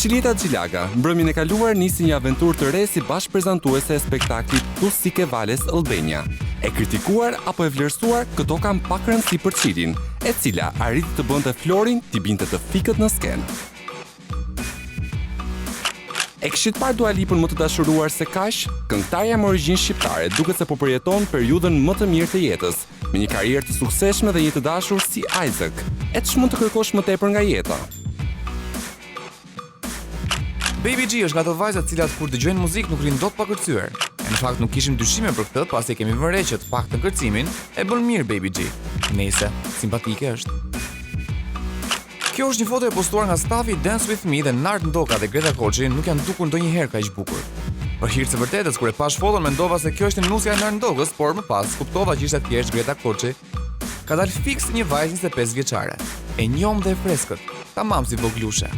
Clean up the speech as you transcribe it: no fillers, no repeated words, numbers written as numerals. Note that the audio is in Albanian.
Cilita Gjilaga, mbrëmjen e kaluar nisi një aventurë të re si bashkëprezantuese e spektaklit Tusike Vales Albania. E kritikuar apo e vlerësuar, këto kanë pak rëndësi për Cilin, e cila arriti të bënte Florin t'i binte të fikët në skenë. E kishit parë Dua Lipën më të dashuruar se kaq? Këngëtarja me origjinë shqiptare duket se po përjeton periudhën më të mirë të jetës, me një karrierë të suksesshme dhe një të dashur si Isaac. E ç'mund të kërkosh më tepër nga jeta? Baby G është nga ato vajzat cilat kur dëgjojnë muzikë nuk rinë dot pa kërcyer. Në fakt nuk kishim dyshime për këtë, pasi kemi vënë re që të paktën kërcimin e bën mirë Baby G. Nëse simpatike është. Kjo është një foto e postuar nga stafi Dance With Me dhe Nart Ndoka dhe Greta Koçi nuk janë dukur ndonjëherë kaq bukur. Për hir të vërtetës, kur e pash foton mendova se kjo është nusja e Nart Ndokës, por më pas kuptova që ishte thjesht Greta Koçi. Ka dalë fiks një vajzë 25 vjeçare. E njom dhe e freskët, tamam si voglushe.